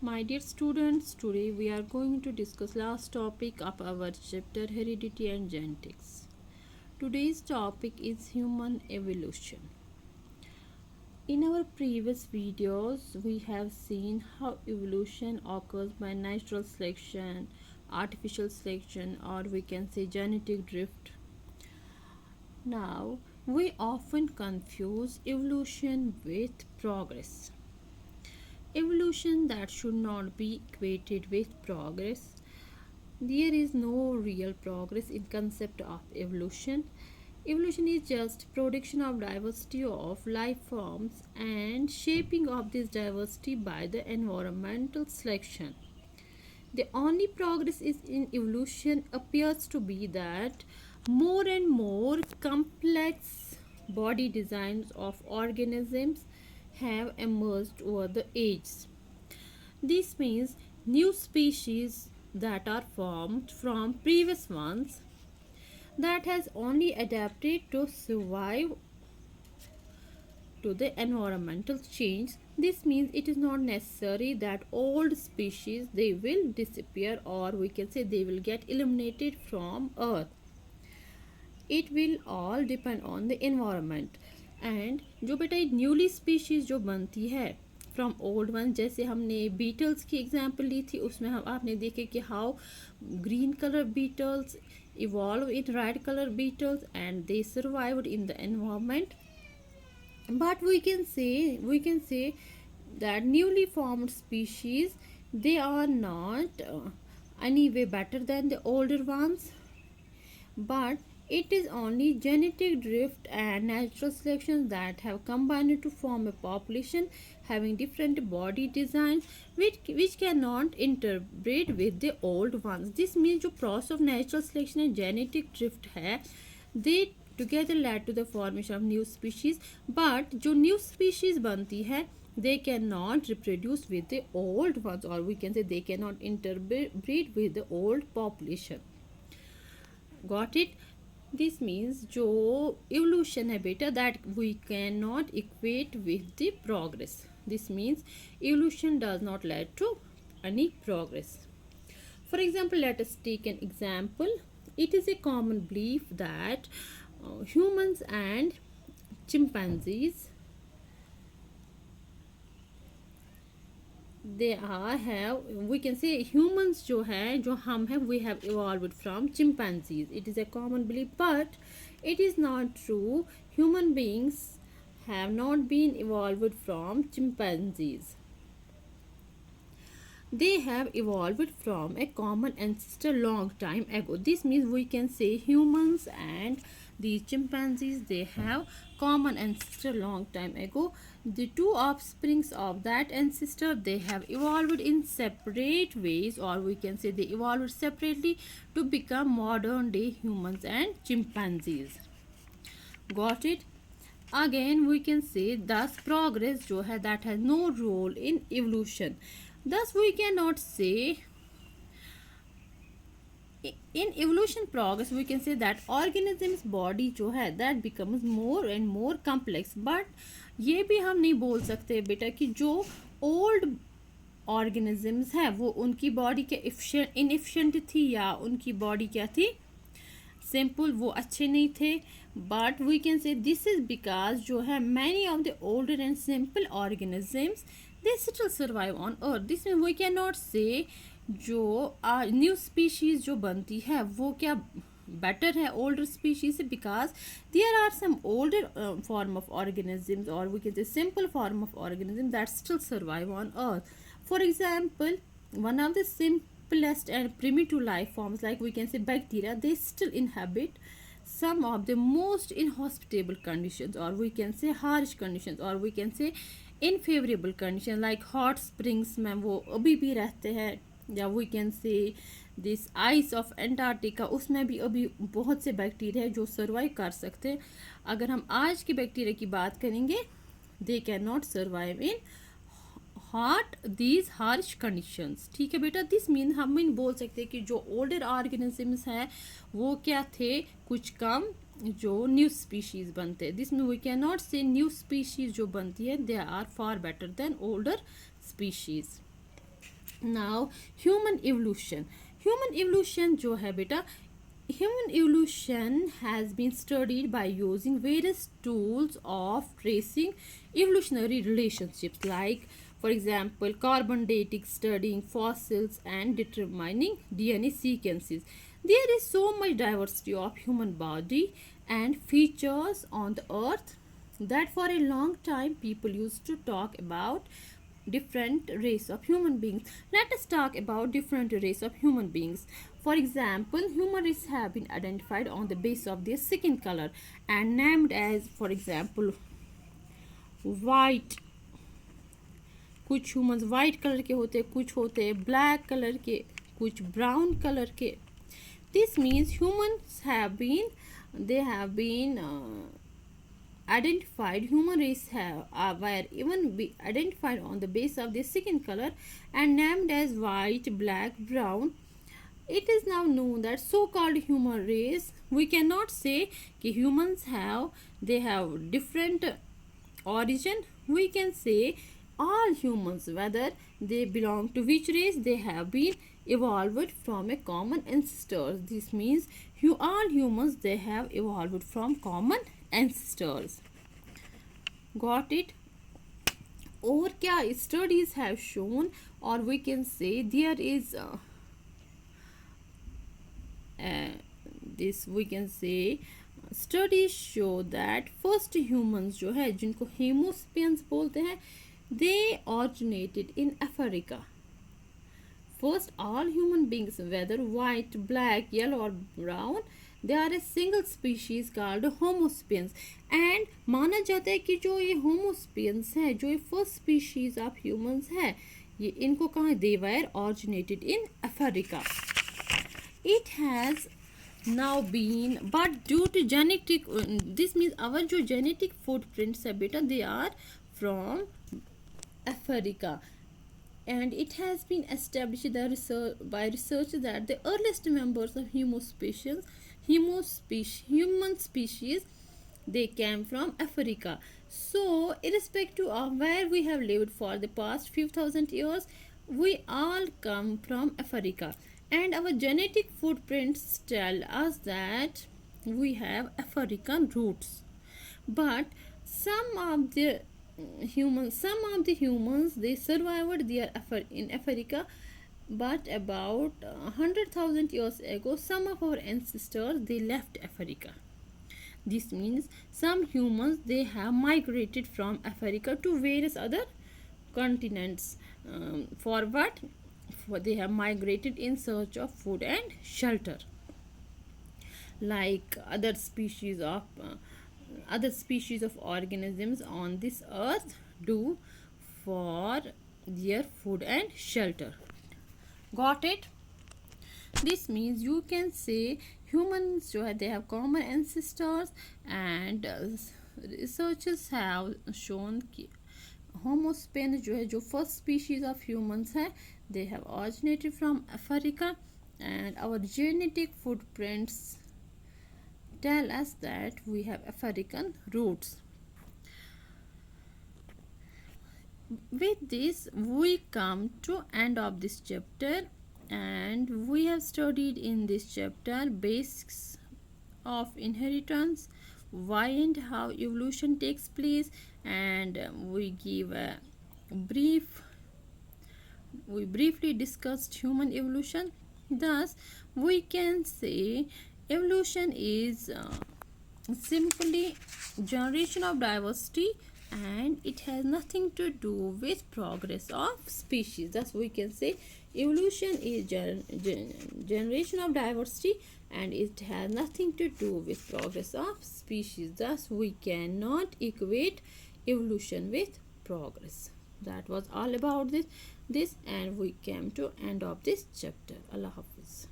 My dear students, today we are going to discuss last topic of our chapter heredity and genetics. Today's topic is human evolution. In our previous videos, we have seen how evolution occurs by natural selection, artificial selection, or we can say genetic drift. Now, we often confuse evolution with progress. Evolution that should not be equated with progress. There is no real progress in concept of evolution. Evolution is just production of diversity of life forms and shaping of this diversity by the environmental selection. The only progress is in evolution appears to be that more and more complex body designs of organisms have emerged over the ages. This means new species that are formed from previous ones that has only adapted to survive to the environmental change. This means it is not necessary that old species they will disappear, or we can say they will get eliminated from earth. It will all depend on the environment. And जो बेटा newly species जो बनती है from old one, जैसे हमने Beatles की example ली थी, उसमें हम आपने देखे कि how green colour beetles evolve in red color beetles and they survived in the environment. But we can say that newly formed species, they are not any way better than the older ones, but it is only genetic drift and natural selection that have combined to form a population having different body designs which cannot interbreed with the old ones. This means जो process of natural selection and genetic drift है, they together led to the formation of new species, but जो new species बनती है they cannot reproduce with the old ones, or we can say they cannot interbreed with the old population. Got it? This means जो evolution है बेटा, that we cannot equate with the progress. This means evolution does not lead to any progress. For example, let us take an example. It is a common belief that humans and chimpanzees, they are have, we can say humans जो है जो हम हैं, we have evolved from chimpanzees. It is a common belief, but it is not true. Human beings have not been evolved from chimpanzees. They have evolved from a common ancestor long time ago. This means we can say humans and the chimpanzees, they have common ancestor long time ago. The two offsprings of that ancestor, they have evolved in separate ways, or we can say they evolved separately to become modern day humans and chimpanzees. Got it? Again we can say thus progress जो है that has no role in evolution. Thus we cannot say in evolution progress, we can say that organisms body जो है that becomes more and more complex. But ये भी हम नहीं बोल सकते बेटा कि जो old organisms है वो उनकी बॉडी क्या इनएफिशिएंट थी या उनकी बॉडी क्या थी सिंपल, वो अच्छे नहीं थे. But we can say this is because जो है many of the older and simple organisms they still survive on earth. This में वी कैन नॉट से जो न्यू स्पीशीज जो बनती है वो क्या बेटर है ओल्डर स्पीशीज से, because there are some older form of organisms, और we can say simple form of organism that still survive on Earth. For example, one of the simplest and primitive life forms, like we can say bacteria, they still inhabit some of the most inhospitable conditions, or we can say harsh conditions, or we can say unfavorable conditions, like hot springs में वो अभी भी रहते हैं, या we can say this ice of Antarctica, उसमें भी अभी बहुत से बैक्टीरिया है जो सर्वाइव कर सकते हैं. अगर हम आज के बैक्टीरिया की बात करेंगे, they cannot survive in hot these harsh conditions. ठीक है बेटा, दिस मीन हम इन बोल सकते हैं कि जो ओल्डर ऑर्गेनिजम्स हैं वो क्या थे, कुछ कम जो न्यू स्पीशीज बनते हैं. दिस में we can not say new species जो बनती है they are far better than older species. Now human evolution. Human evolution जो है बेटा, human evolution has been studied by using various tools of tracing evolutionary relationships, like for example carbon dating, studying fossils, and determining DNA sequences. There is so much diversity of human body and features on the earth that for a long time people used to talk about different race of human beings. Let us talk about different race of human beings. For example, human race have been identified on the basis of their skin color and named as, for example, white. कुछ humans white colour के होते हैं, कुछ होते हैं black colour के, कुछ brown colour के. This means humans have been identified. Human race were even be identified on the basis of their skin color and named as white, black, brown. It is now known that so-called human race, we cannot say कि humans have different origin. We can say all humans, whether they belong to which race, they have been evolved from a common ancestors. This means all humans, they have evolved from common ancestors. Got it? और क्या studies have shown, or we can say there is this we can say studies show that first humans जो है जिनको होमो sapiens बोलते हैं, they originated in Africa. First, all human beings, whether white, black, yellow or brown, they are a single species called Homo sapiens. And माना जाता है कि जो ये Homo sapiens है, जो ये first species of humans है, ये इनको कहाँ, they were originated in Africa. It has now been, but due to genetic, this means our जो genetic footprints है बेटा, they are from Africa. And it has been established by research that the earliest members of human species, they came from Africa. So irrespective of where we have lived for the past few thousand years, we all come from Africa, and our genetic footprints tell us that we have African roots. But some of the humans they survived in Africa, but about 100,000 years ago some of our ancestors they left Africa. This means some humans they have migrated from Africa to various other continents. For what? They have migrated in search of food and shelter, like other species of organisms on this earth do for their food and shelter. Got it? This means you can say humans they have common ancestors, and researchers have shown कि Homo sapiens जो first species of humans है, they have originated from Africa, and our genetic footprints tell us that we have African roots. With this we come to end of this chapter, and we have studied in this chapter basics of inheritance, why and how evolution takes place, and we briefly discussed human evolution. Thus we can say evolution is simply generation of diversity, and it has nothing to do with progress of species. Thus we can say evolution is generation of diversity, and it has nothing to do with progress of species. Thus we cannot equate evolution with progress. That was all about this, and we came to end of this chapter. Allah Hafiz.